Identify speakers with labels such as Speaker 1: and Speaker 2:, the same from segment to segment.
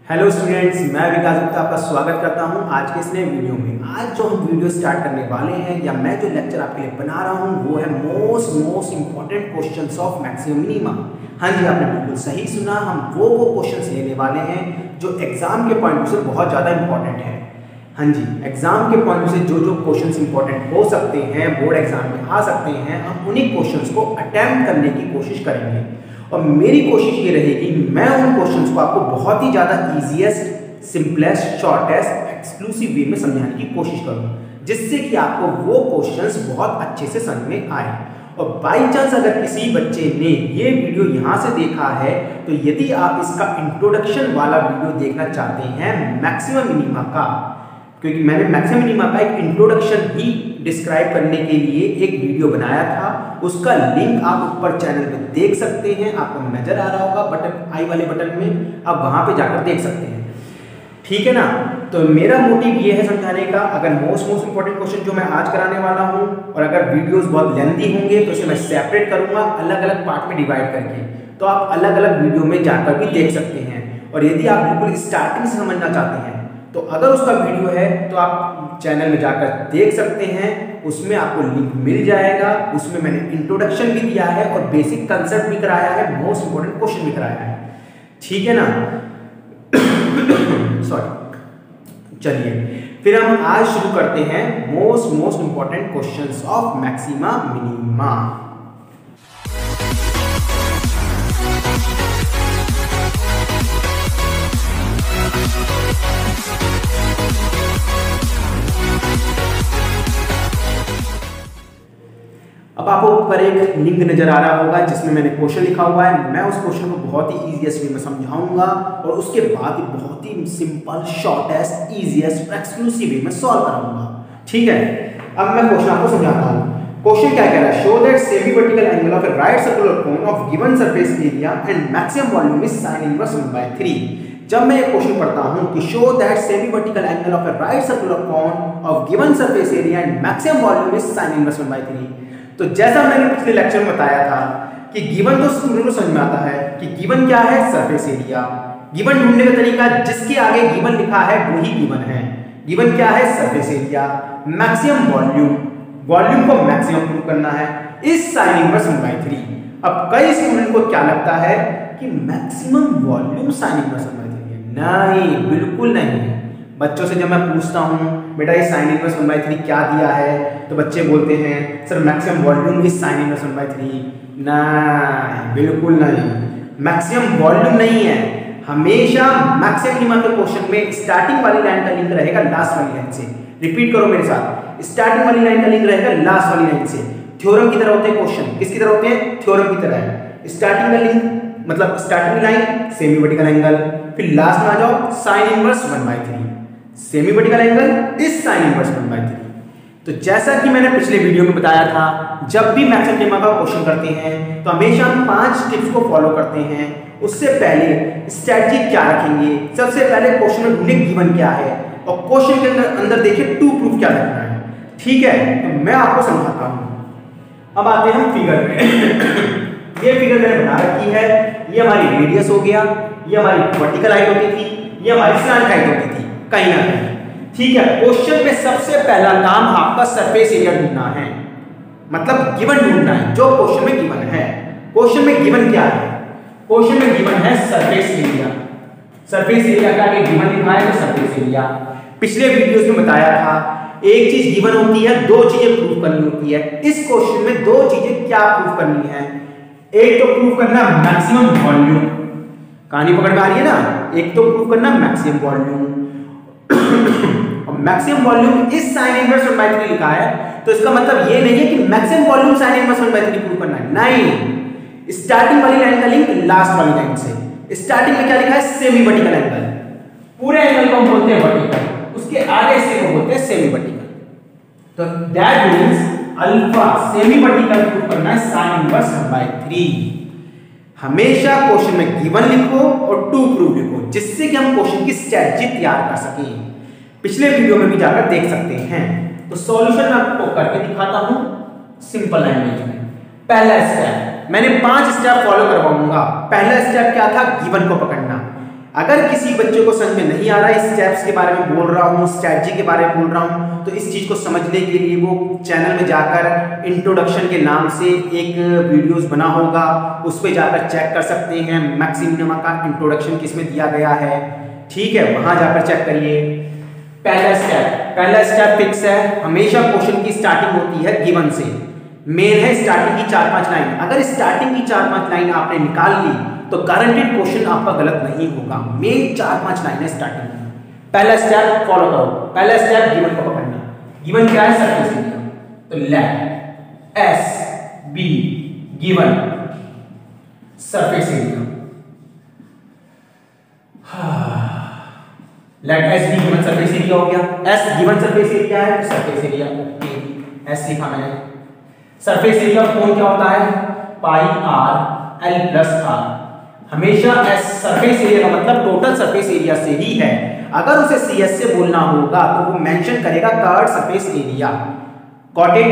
Speaker 1: Hello students, मैं विकास गुप्ता आपका स्वागत करता हूं आज के इस नए वीडियो में। आज जो हम वीडियो स्टार्ट करने वाले हैं या मैं जो लेक्चर आपके लिए बना रहा हूं वो है most important questions of maximum minima. हाँ जी, आपने बिल्कुल सही सुना। हम वो क्वेश्चंस लेने वाले हैं जो एग्जाम के पॉइंट से बहुत ज़्यादा इंपॉर्टेंट है। हाँ जी, एग्जाम के पॉइंट से जो क्वेश्चंस इंपॉर्टेंट हो सकते हैं, बोर्ड एग्जाम में आ सकते हैं, हम उन्हीं क्वेश्चंस को अटेम्प्ट करने की कोशिश करेंगे। और मेरी कोशिश ये रहेगी, मैं उन क्वेश्चंस को आपको बहुत ही ज़्यादा ईजीएस्ट, सिंपलेस्ट, शॉर्टेस्ट, एक्सक्लूसिव वे में समझाने की कोशिश करूँ, जिससे कि आपको वो क्वेश्चंस बहुत अच्छे से समझ में आए। और बाई चांस अगर किसी बच्चे ने ये वीडियो यहाँ से देखा है, तो यदि आप इसका इंट्रोडक्शन वाला वीडियो देखना चाहते हैं मैक्सिमम मिनिमा का, क्योंकि मैंने मैक्सिमम मिनिमा का एक इंट्रोडक्शन ही डिस्क्राइब करने के लिए एक वीडियो बनाया था, उसका लिंक आप ऊपर चैनल पे देख सकते हैं। आपको नजर आ रहा होगा बटन, आई वाले बटन में, आप वहां पे जाकर देख सकते हैं। ठीक है ना। तो मेरा मोटिव ये है समझाने का, अगर मोस्ट इंपॉर्टेंट क्वेश्चन जो मैं आज कराने वाला हूं, और अगर वीडियोस बहुत लेंथी होंगे तो इसे मैं सेपरेट करूंगा, अलग अलग पार्ट में डिवाइड करके, तो आप अलग अलग वीडियो में जाकर भी देख सकते हैं। और यदि आप बिल्कुल स्टार्टिंग से समझना चाहते हैं, तो अगर उसका वीडियो है तो आप चैनल में जाकर देख सकते हैं, उसमें आपको लिंक मिल जाएगा। उसमें मैंने इंट्रोडक्शन भी दिया है और बेसिक कंसेप्ट भी कराया है, मोस्ट इंपॉर्टेंट क्वेश्चन भी कराया है। ठीक है ना। सॉरी, चलिए फिर हम आज शुरू करते हैं most important questions of maxima minima. अब आपको ऊपर एक लिंक नजर आ रहा होगा जिसमें मैंने क्वेश्चन लिखा हुआ है। मैं उस क्वेश्चन को बहुत ही इजीएस्ट वे में समझाऊंगा और उसके बाद बहुत ही सिंपल, शॉर्टेस्ट, इजीएस्ट, एक्सक्लूसिव वे में सॉल्व कराऊंगा। ठीक है। अब मैं क्वेश्चन आपको समझाता हूं। क्वेश्चन क्या कह रहा है? Show that semi vertical angle of A right circular cone of given surface area and maximum volume is sin inverse 1/3। जब मैं एक क्वेश्चन पढ़ता हूं कि show that semi vertical angle of A right circular cone of given surface area and maximum volume is sin inverse 1/3, तो जैसा मैंने पिछले लेक्चर में बताया था कि गिवन तो स्टूडेंट को समझ में आता है कि गिवन क्या है, सरफेस एरिया। गिवन ढूंढने का तरीका, जिसके आगे गिवन लिखा है वही गिवन है। गिवन क्या है, surface area. Maximum volume, volume को मैक्सिमम प्रूव करना है, इस sin इनवर्स 1/3। अब कई स्टूडेंट को क्या लगता है कि मैक्सिमम वॉल्यूम sin इनवर्स 1/3 है। नहीं, बिल्कुल नहीं। बच्चों से जब मैं पूछता हूं बेटा ये sin इनवर्स 1/3 क्या दिया है, तो बच्चे बोलते हैं sir maximum volume is sin inverse 1/3। नहीं, बिल्कुल नहीं, मैक्सिमम वॉल्यूम नहीं है। हमेशा मैक्सिमम मिनिमा के क्वेश्चन में स्टार्टिंग वाली लाइन का लिंक रहेगा लास्ट वाली लाइन से। रिपीट करो मेरे साथ, स्टार्टिंग वाली लाइन का लिंक रहेगा लास्ट वाली लाइन से। थ्योरम की तरह होते हैं क्वेश्चन, किसकी तरह होते हैं? थ्योरम की तरह है। स्टार्टिंग का लिंक मतलब starting line semi vertical angle, फिर लास्ट में आ जाओ sin inverse 1/3। Semi vertical angle is sin inverse 1/3। तो जैसा कि मैंने पिछले वीडियो में बताया था, जब भी मैक्सिमम मिनिमा का क्वेश्चन करते हैं तो हमेशा हम 5 टिप्स को फॉलो करते हैं। उससे पहले स्ट्रेटजी क्या रखेंगे? सबसे पहले क्वेश्चन में ढूंढे गिवन क्या है, और क्वेश्चन के अंदर देखिए टू प्रूफ क्या रखना है। ठीक है, तो मैं आपको समझाता हूं। अब आते हैं हम फिगर में। ये फिगर मैंने बना रखी है। ये हमारी रेडियस हो गया, ये हमारी वर्टिकल हाइट होती थी, ये हमारी स्लैंट हाइट होती थी कहीं ना कहीं। ठीक है, क्वेश्चन में सबसे पहला काम आपका सरफेस एरिया ढूंढना है, मतलब गिवन ढूंढना है जो क्वेश्चन में गिवन है। क्वेश्चन में गिवन क्या है? क्वेश्चन में गिवन है सरफेस एरिया। सरफेस एरिया का आगे गिवन लिखा है तो सरफेस एरिया। पिछले वीडियोस में बताया था एक चीज गिवन होती है, दो चीजें प्रूव करनी होती है। इस क्वेश्चन में दो चीजें क्या प्रूव करनी है? एक तो प्रूव करना मैक्सिमम वॉल्यूम, कहानी पकड़ में आ रही है ना। एक तो प्रूव करना maximum volume, maximum volume is sin inverse 1/3 लिखा है, तो इसका मतलब ये नहीं है कि maximum volume sin inverse 1/3 prove करना है। नहीं, स्टार्टिंग वाली लाइन का लिंक लास्ट वाली लाइन से। स्टार्टिंग में क्या लिखा है? Semi vertical angle. पूरे एंगल को हम बोलते हैं वर्टिकल, उसके आगे से को बोलते हैं सेमी वर्टिकल। तो that means alpha semi vertical prove करना है sin इनवर्स 1/3। हमेशा क्वेश्चन में गिवन लिखो और टू प्रूफ लिखो, जिससे कि हम क्वेश्चन की स्ट्रेटजी तैयार कर सकें। पिछले वीडियो में भी जाकर देख सकते हैं। तो सॉल्यूशन मैं आपको करके दिखाता हूं सिंपल लैंग्वेज में। पहला स्टेप मैंने 5 स्टेप फॉलो करवाऊंगा। पहला स्टेप क्या था? गिवन को पकड़ना। अगर किसी बच्चे को समझ में नहीं आ रहा है, स्टेप्स के बारे में बोल रहा हूँ, स्ट्रैटेजी के बारे में बोल रहा हूँ, तो इस चीज़ को समझने के लिए वो चैनल में जाकर इंट्रोडक्शन के नाम से एक वीडियोस बना होगा, उस पर जाकर चेक कर सकते हैं। मैक्सिमिमा का इंट्रोडक्शन किसमें दिया गया है, ठीक है, वहां जाकर चेक करिए। पहला स्टेप फिक्स है, हमेशा क्वेश्चन की स्टार्टिंग होती है गिवन से। मेन है स्टार्टिंग की 4-5 लाइन, अगर स्टार्टिंग की 4-5 लाइन आपने निकाल ली तो गारंटेड क्वेश्चन आपका गलत नहीं होगा। मेन 4-5 लाइन है स्टार्टिंग में। पहला स्टेप फॉलो करो। पहला स्टेप गिवन को पकड़ना। गिवन क्या है? Surface area. तो let S be given surface area. Let S be given surface area हो गया। एस गिवन सरफेस एरिया है, सरफेस एरिया ओके, एस लिखा मैंने। सरफेस एरिया कौन क्या होता है? Pi r l plus r. हमेशा एस सरफेस एरिया का मतलब टोटल सरफेस एरिया से ही है। अगर उसे सीएस से बोलना होगा तो वो मेंशन करेगा curve surface area. Got it?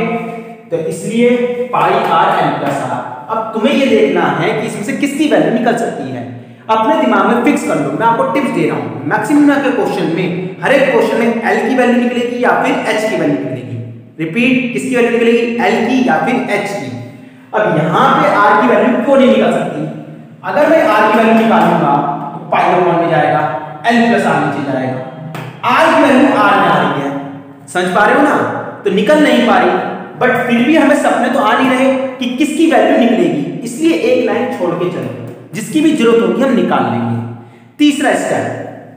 Speaker 1: तो इसलिए पाई आर एल प्लस आर। अब तुम्हें ये देखना है कि इसमें से किसकी वैल्यू निकल सकती है, अपने दिमाग में फिक्स कर लो। मैं आपको टिप्स दे रहा हूं। मैक्सिमम के क्वेश्चन में हर एक क्वेश्चन में एल की वैल्यू निकलेगी या फिर एच की वैल्यू निकलेगी। रिपीट, किसकी वैल्यू निकलेगी? एल की या फिर एच की। अब यहां पे आर की वैल्यू क्यों नहीं निकल सकती? अगर मैं आर की वैल्यू निकालूंगा तो पाई अपॉन में जाएगा, एल प्लस आर नीचे जाएगा। आर की वैल्यू आर में आ रही है, समझ पा रहे हो ना? तो निकल नहीं पा रही, बट फिर भी हमें सपने तो आ नहीं रहे कि किसकी वैल्यू निकलेगी, इसलिए एक लाइन छोड़ के चलेंगे, जिसकी भी जरूरत होगी हम निकाल लेंगे। तीसरा स्टेप,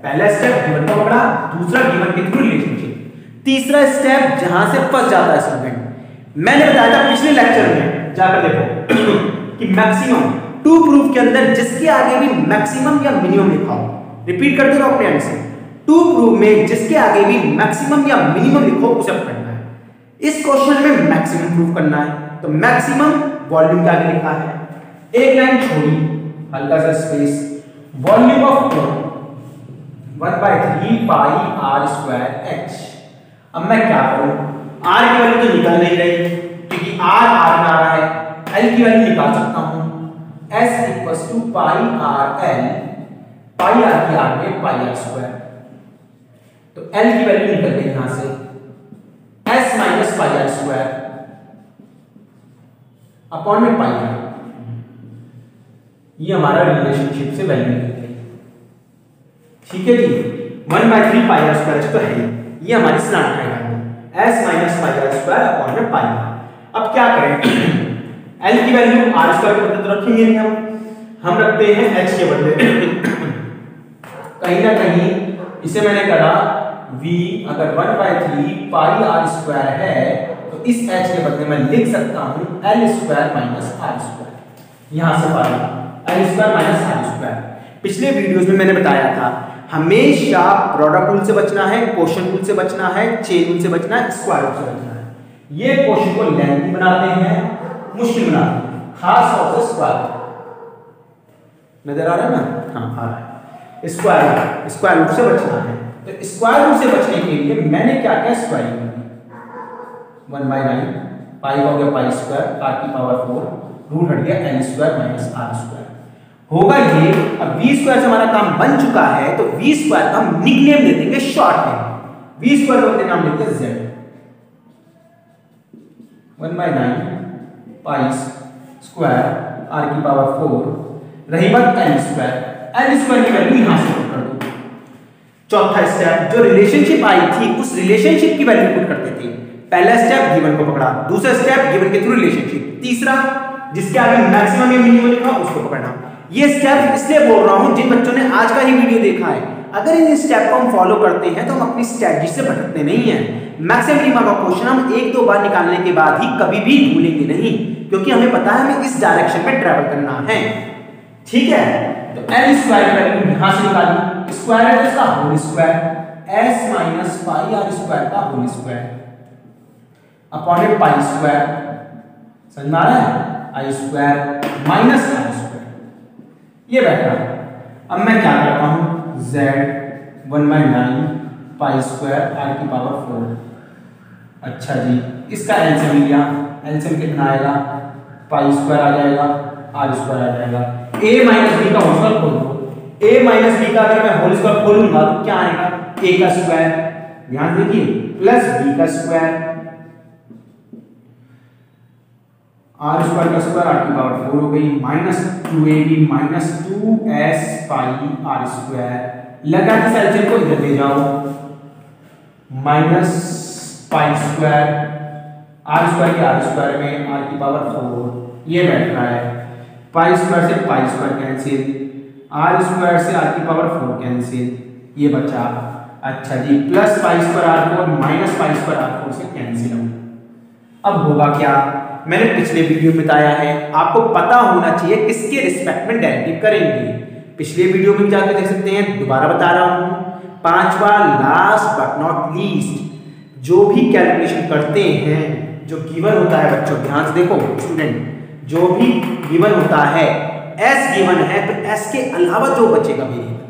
Speaker 1: पहला स्टेप गिवन को पकड़ा, दूसरा गिवन के थ्रू रिलेशनशिप। तीसरा स्टेप जहां से फंस जाता है स्टूडेंट, मैंने बताया था पिछले लेक्चर में, जाकर देखो कि मैक्सिमम टू प्रूफ के अंदर जिसके आगे भी मैक्सिमम या मिनिमम लिखा हो, रिपीट करते रहो अपने एंड से। टू प्रूफ में जिसके आगे भी मैक्सिमम या मिनिमम लिखो उसे पढ़ना है। इस क्वेश्चन में मैक्सिमम प्रूफ करना है, तो मैक्सिमम वॉल्यूम के आगे लिखा है, एक लाइन छोड़ी, हल्का सा space, volume of 1/3 pi r square h. अब मैं क्या करूं? आर की वैल्यू तो निकल नहीं रही क्योंकि आर आर में आ रहा है। एल की वैल्यू निकाल सकता हूं, S equals to pi r l, pi r की आर में पाई आर स्क्वायर। तो L की वैल्यू निकल गई यहां से, S minus pi r square upon में पाई आर। ये हमारा रिलेशनशिप से वैल्यू निकल गई, ठीक है जी। 1/3 पाई आर स्क्वायर तो है, ये हमारी स्लैंट ट्रायंगल है, S minus pi r square upon में पाई आर। अब क्या करें? L की वैल्यू आर स्क्वायर के बदले तो रखेंगे नहीं, हम रखते हैं H के बदले। कहीं ना कहीं इसे मैंने कहा V अगर 1/3 पाई आर स्क्वायर है तो इस H के बदले मैं लिख सकता हूं L square minus r square. यहां से pi L square minus r square. पिछले वीडियोस में मैंने बताया था हमेशा प्रोडक्ट रूल से बचना है, क्वोशिएंट रूल से बचना है, चेन रूल से बचना है, स्क्वायर रूल से बचना है। ये क्वेश्चन को लेंथी बनाते हैं, मुश्किल बनाते हैं, खास तौर से स्क्वायर। नजर आ रहा है ना? हाँ आ रहा है। स्क्वायर रूट से बचना है, तो स्क्वायर रूट से बचने के लिए मैंने क्या किया? स्क्वायरिंग कर दी। 1/9 पाई हो गया पाई स्क्वायर, आर की पावर 4, रूट हट गया l square minus r square. होगा ये, अब वी स्क्वायर से हमारा काम बन चुका है, तो वी स्क्वायर का हम निकनेम दे देंगे शॉर्ट में। वी स्क्वायर का नाम लेते हैं जेड। 1/9 पाई स्क्वायर आर की पावर 4, रही बात एल स्क्वायर। एल स्क्वायर की वैल्यू यहां से पुट कर दो। चौथा स्टेप, जो रिलेशनशिप आई थी उस रिलेशनशिप की वैल्यू पुट करते थे। पहला स्टेप गिवन को पकड़ा, दूसरा स्टेप गिवन के थ्रू रिलेशनशिप, तीसरा जिसके आगे मैक्सिमम या मिनिमम लिखा उसको पकड़ना। ये स्टेप इसलिए बोल रहा हूं जिन बच्चों ने आज का ही वीडियो देखा है, अगर इन स्टेप को हम फॉलो करते हैं तो हम अपनी स्ट्रेटजी से भटकते नहीं हैं। मैक्सिमम मिनिमम का क्वेश्चन हम 1-2 बार निकालने के बाद ही कभी भी भूलेंगे नहीं, क्योंकि हमें पता है हमें इस डायरेक्शन में ट्रैवल करना है, ठीक है। तो एल स्क्वायर वैल्यू यहां से निकाली, स्क्वायर है तो इसका whole square, s minus pi r square का होल स्क्वायर अपॉन में पाई स्क्वायर। समझ में आ रहा है? I square minus r square ये बैठा। अब मैं क्या करता हूं? z 1/9 पाई स्क्वायर आर की पावर 4। अच्छा जी, इसका एलसीएम लिया, एलसीएम कितना आएगा? पाई स्क्वायर आ जाएगा, आर स्क्वायर आ जाएगा। a माइनस बी का होल स्क्वायर खोल दो, a माइनस बी का अगर मैं होल स्क्वायर खोलूंगा तो क्या आएगा, a का स्क्वायर, ध्यान देखिए, प्लस b का स्क्वायर, r स्क्वायर का स्क्वायर r की पावर 4 हो गई, माइनस 2ab माइनस 2s पाई r स्क्वायर, लगा के एलसीएम को इधर ले जाओ, minus pi square, r square के r स्क्वायर में r की पावर 4, ये बैठ रहा है, पाई स्क्वायर से pi square cancel, r square से r की पावर 4 कैंसिल, ये बचा, अच्छा जी, plus pi square r4 minus pi square r4 से कैंसिल हो। अब होगा क्या, मैंने पिछले वीडियो में बताया है, आपको पता होना चाहिए किसके रिस्पेक्ट में डेरिवेटिव करेंगे। पिछले वीडियो में जाकर देख सकते हैं, दोबारा बता रहा हूं, पांचवा लास्ट बट नॉट लीस्ट, जो भी कैलकुलेशन करते हैं, जो गिवन होता है बच्चों, ध्यान से देखो स्टूडेंट, जो भी गिवन होता है, s गिवन है तो s के अलावा जो बचेगा वेरिएबल,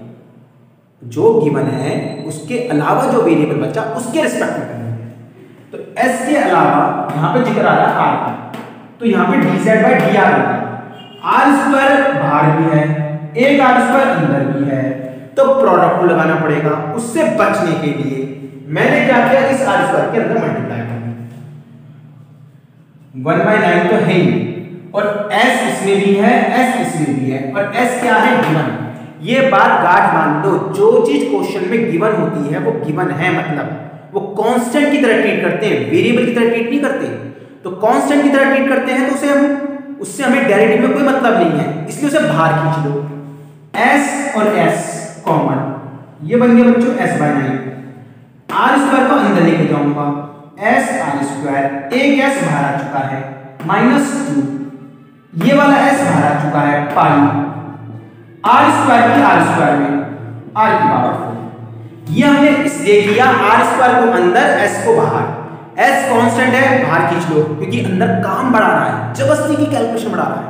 Speaker 1: जो गिवन है उसके अलावा जो वेरिएबल बचा उसके रिस्पेक्ट में करना है। तो s के अलावा यहां पे जिक्र आ रहा है r का, तो यहां पे dz बाय dr होगा, r स्क्वायर बाहर भी है, एक r स्क्वायर अंदर भी है, तो प्रोडक्ट को लगाना पड़ेगा। उससे बचने के लिए मैंने क्या किया, इस r स्क्वायर के अंदर मल्टीप्लाई कर दिया, 1/9 तो है ही, और s इसमें भी है, s इसमें भी है, और s क्या है, गिवन। ये बात गांठ मान दो, जो चीज क्वेश्चन में गिवन होती है वो गिवन है, मतलब वो कांस्टेंट की तरह ट्रीट करते हैं, वेरिएबल की तरह ट्रीट नहीं करते। तो कांस्टेंट की तरह ट्रीट करते हैं तो उससे हमें डेरिवेटिव में कोई मतलब नहीं है, इसलिए उसे बाहर खींच लो। s और s कॉमन, ये बन गया बच्चों s/9, r स्क्वायर को अंदर लेके जाऊंगा, s r स्क्वायर, एक s बाहर आ चुका है, -2, ये वाला s बाहर आ चुका है, पाई, r स्क्वायर की r स्क्वायर में r की पावर 4, ये हमने इसलिए किया, r स्क्वायर को अंदर, s को बाहर, s कांस्टेंट है, बाहर खींच लो, क्योंकि अंदर काम बढ़ा रहा है, जबरदस्ती की कैलकुलेशन बढ़ा रहा है।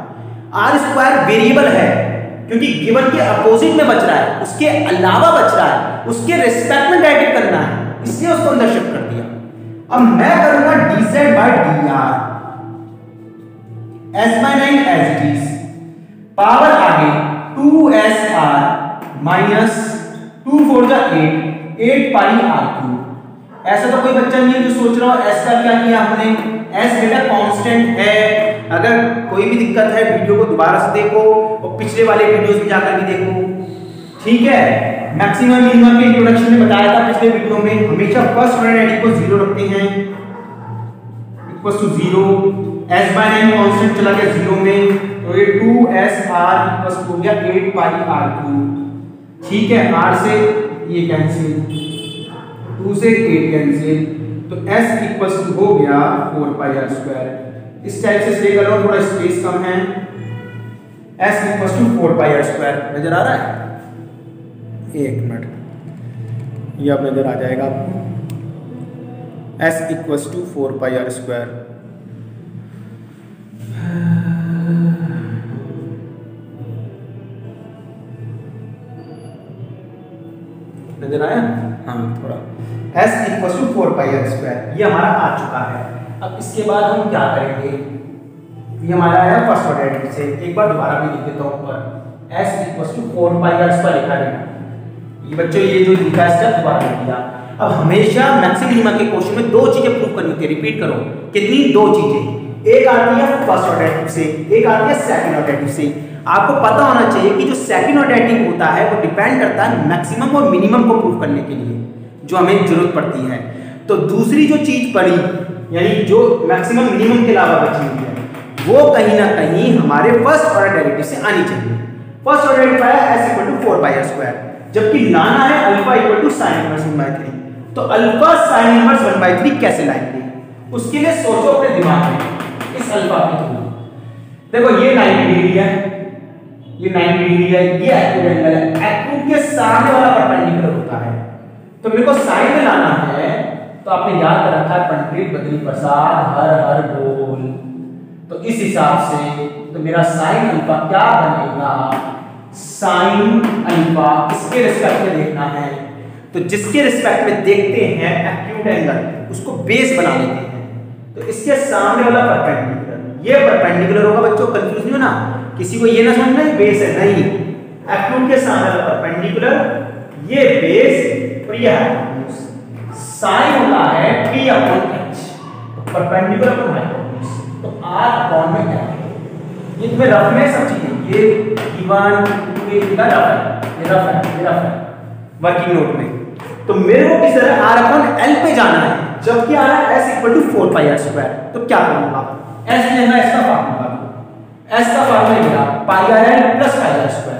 Speaker 1: r स्क्वायर वेरिएबल है, क्योंकि गिवन के अपोजिट में बच रहा है, उसके अलावा बच रहा है, उसके रिस्पेक्ट में डेरिवेटिव करना है, इसलिए उसको अंदर शिफ्ट कर दिया। अब मैं करूंगा dz by dr, s/9 as it is, power आगे 2sr माइनस 2 4 जा 8 पाई r3। ऐसा तो कोई बच्चा नहीं है जो सोच रहा हो s का क्या किया हमने, s बेटा कांस्टेंट है। अगर कोई भी दिक्कत है वीडियो को दोबारा से देखो और पिछले वाले वीडियोस में जाकर भी देखो, ठीक है। मैक्सिमम मिनिमम के इंट्रोडक्शन में बताया था पिछले वीडियो में, हमेशा फर्स्ट ऑर्डर एडिशन को 0 रखते हैं, इक्वल्स टू 0, s/9 कांस्टेंट चला गया 0 में, तो ये 2sr इक्वल्स हो गया 8 पाई r3, ठीक है। r से ये कैंसिल, 2 से 8 कैंसिल, तो s इक्वल्स टू हो गया 4 पाई r स्क्वायर। इस टाइप से स्टे कर रहा हूं, थोड़ा स्पेस कम है, s equals to 4 pi r square, नजर आ रहा है, एक मिनट, ये अब नजर आ जाएगा आपको, s equals to 4 pi r square. नजर आया, हाँ थोड़ा, s equals to 4 pi r square, ये हमारा आ चुका है। अब इसके बाद हम क्या करेंगे, ये हमारा आया फर्स्ट ऑर्डर डेरिवेटिव से, एक बार दोबारा भी लिख देता हूं ऊपर, s equals to 4 pi r square लिखा है ये बच्चों, ये जो लिखा है इसका दोबारा लिख दिया। अब हमेशा मैक्सिमम मिनिमम के क्वेश्चन में दो चीजें प्रूव करनी होती है, रिपीट करो, कितनी, दो चीजें, एक आती है फर्स्ट ऑर्डर डेरिवेटिव से, एक आती है सेकंड ऑर्डर डेरिवेटिव से। आपको पता होना चाहिए कि जो सेकंड ऑर्डर डेरिवेटिव होता है वो डिपेंड करता है मैक्सिमम और मिनिमम को प्रूव करने के लिए, जो हमें जरूरत पड़ती है। तो दूसरी जो चीज पड़ी, यानी जो मैक्सिमम मिनिमम के अलावा बची हुई है, वो कहीं ना कहीं हमारे फर्स्ट ऑर्डर डेरिवेटिव से आनी चाहिए। फर्स्ट ऑर्डर डेरिवेटिव आया s equal to 4 pi r square, जबकि लाना है alpha equal to sine inverse 1/3। तो अल्फा साइन इनवर्स 1/3 कैसे लाएंगे, उसके लिए सोचो अपने दिमाग में, इस अल्फा के थ्रू। देखो ये 90 डिग्री है, ये 90 डिग्री है, ये एक्यूट एंगल है, एक्यूट के सामने वाला परपेंडिकुलर होता है, तो मेरे को साइन में लाना है, तो आपने याद रखा है पंडित बद्री प्रसाद हर हर बोल, तो इस हिसाब से तो मेरा साइन अल्फा क्या बनेगा, साइन अल्फा इसके रिस्पेक्ट में देखना है, तो जिसके रिस्पेक्ट में देखते हैं एक्यूट एंगल, उसको बेस बना लेते हैं। तो इसके सामने वाला परपेंडिकुलर, ये परपेंडिकुलर होगा बच्चों, कंफ्यूज नहीं होना, किसी को ये ना समझना बेस है, नहीं, एक्यूट के सामने परपेंडिकुलर, ये बेस और ये हाइपोटेन्यूज। साइन होता है P/H, परपेंडिकुलर अपॉन हाइपोटेन्यूज, तो R अपॉन में क्या है, ये तुम्हें रफ में सब चीजें, ये E1 E2 ये कितना रफ है, ये रफ है वर्किंग नोट में। तो मेरे को किस तरह R अपॉन L पे जाना है, जबकि आ रहा है S इक्वल टू 4πr²। तो क्या करूंगा, S लेना, S का फार्मूला, S का फार्मूला क्या, πrl प्लस πr²।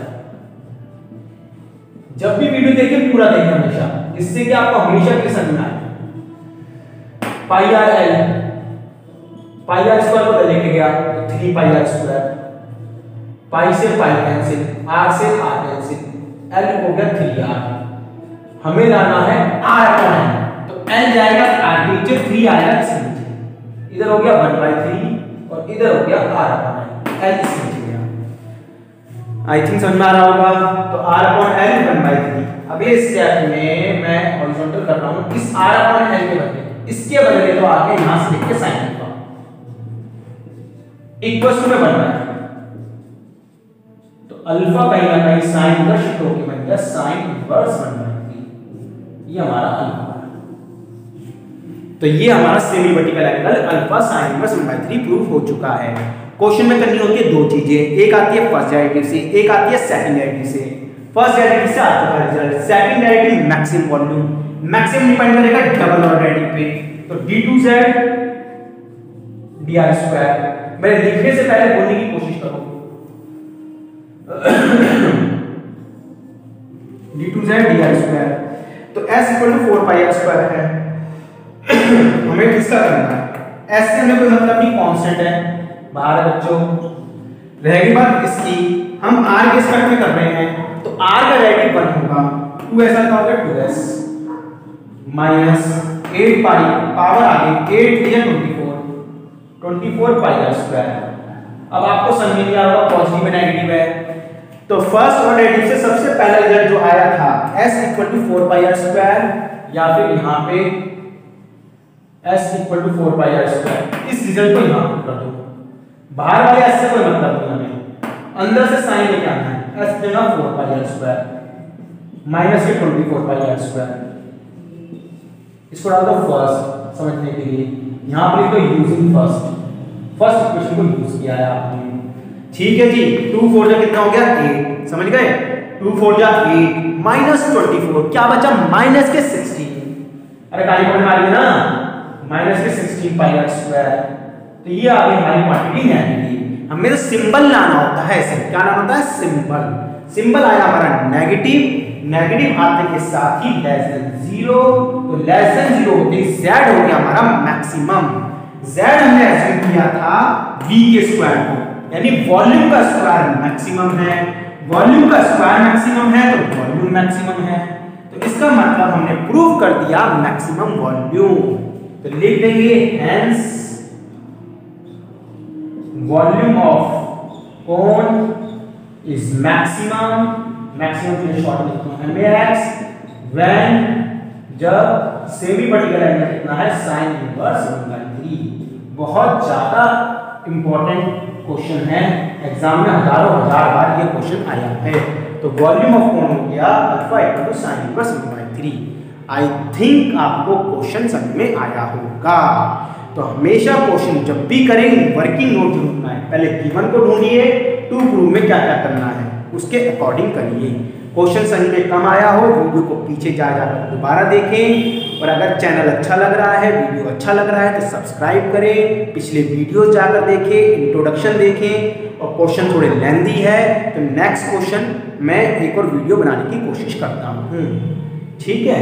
Speaker 1: जब भी वीडियो देखिए पूरा देखिए हमेशा, इससे कि आपको हमेशा की समझ में आए। πr² को लेके गया तो 3πr², पाई से पाई कैंसिल, r से r कैंसिल, l हो गया 3r। हमें लाना है r अपॉन l, तो l जाएगा r के नीचे, 3 आएगा इसके नीचे, इधर हो गया 1/3 और इधर हो गया r अपॉन l, l इसके नीचे गया। आई थिंक समझ में आ रहा होगा। तो r अपॉन l 1/3। अब इस स्टेप में मैं हॉरिजॉन्टल कर रहा हूं, इस r अपॉन l के बदले, इसके बदले तो आके यहां से लिख के साइन लिखा इक्वल्स टू में 1/3। तो अल्फा कहीं ना कहीं साइन इनवर्स शिफ्ट होके बन गया साइन इनवर्स 1/3, ये हमारा अल्फा। तो ये हमारा semi vertical angle alpha sign inverse 1/3 prove हो चुका है। क्वेश्चन में करनी होती है दो चीजें, एक आती है फर्स्ट डेरिवेटिव से, एक आती है सेकंड डेरिवेटिव से। फर्स्ट डेरिवेटिव से आ चुका है result, second derivative maximum volume, maximum depend करेगा डबल ऑर्डर डेरिवेटिव पे। तो d2z dr², मैं लिखने से पहले बोलने की कोशिश करूं, d2z dr²। तो s इक्वल टू 4πr² है। हमें किसका करना है, s के अंदर कोई मतलब नहीं, कांस्टेंट है बाहर बच्चों। रहेगी बात इसकी, हम r के रिस्पेक्ट में कर रहे हैं, तो r का डेरिवेटिव 1 होगा, 2 ऐसा क्या होगा 2s माइनस 8 पाई पावर आगे 8 3 24 πr²। अब आपको समझ में आ रहा होगा पॉजिटिव में नेगेटिव है। तो फर्स्ट ऑर्डर डेरिवेटिव से सबसे पहला रिजल्ट जो आया था s इक्वल टू 4πr², या फिर यहां पे s इक्वल टू 4πr², इस रिजल्ट को यहां पुट कर दो। बाहर वाले s से कोई मतलब नहीं, हमें अंदर से साइन लेके आना है। s देना 4πr² माइनस के 24 πr²। इसको डाल दो फर्स्ट समझने के लिए, यहां पर लिखो यूजिंग फर्स्ट इक्वेशन को यूज किया है आपने। ठीक है जी, 2 4 जा कितना हो गया 8, समझ गए, 2 4 जा 8 माइनस 24, क्या बचा माइनस के 16। अरे काली पॉइंट मारिए ना, माइनस के 16 πr²। तो ये आ गई हमारी क्वांटिटी नेगेटिव। हमें तो सिंबल लाना होता है, ऐसे क्या लाना होता है सिंबल। सिंबल आया हमारा नेगेटिव, नेगेटिव आते के साथ ही लेस देन 0, तो लेस देन 0 होते ही z हो गया हमारा मैक्सिमम। z हमने एज्यूम किया था v के स्क्वायर को, यानी वॉल्यूम का स्क्वायर मैक्सिमम है, वॉल्यूम का स्क्वायर मैक्सिमम है तो वॉल्यूम मैक्सिमम है। तो इसका मतलब हमने प्रूव कर दिया मैक्सिमम वॉल्यूम। तो लिख देंगे hence volume of cone is maximum, maximum के लिए शॉर्ट लिखता हूं max, व्हेन जब सेमी वर्टिकल एंगल कितना है sin इनवर्स 1/3। बहुत ज्यादा इंपॉर्टेंट क्वेश्चन है, एग्जाम में हजारों हजार बार ये क्वेश्चन आया है। तो वॉल्यूम ऑफ कोन हो गया alpha equal to sin inverse 1/3। I think आपको क्वेश्चन समझ में आया होगा। तो हमेशा क्वेश्चन जब भी करेंगे वर्किंग नोट जरूर बनाएं, पहले गिवन को ढूंढिए, टू प्रूव में क्या क्या करना है उसके अकॉर्डिंग करिए। क्वेश्चन समझ में कम आया हो वीडियो को पीछे जा जाकर दोबारा देखें, और अगर चैनल अच्छा लग रहा है, वीडियो अच्छा लग रहा है तो सब्सक्राइब करें, पिछले वीडियो जाकर देखें, इंट्रोडक्शन देखें। और क्वेश्चन थोड़े लेंथी है तो नेक्स्ट क्वेश्चन मैं एक और वीडियो बनाने की कोशिश करता हूँ। ठीक है।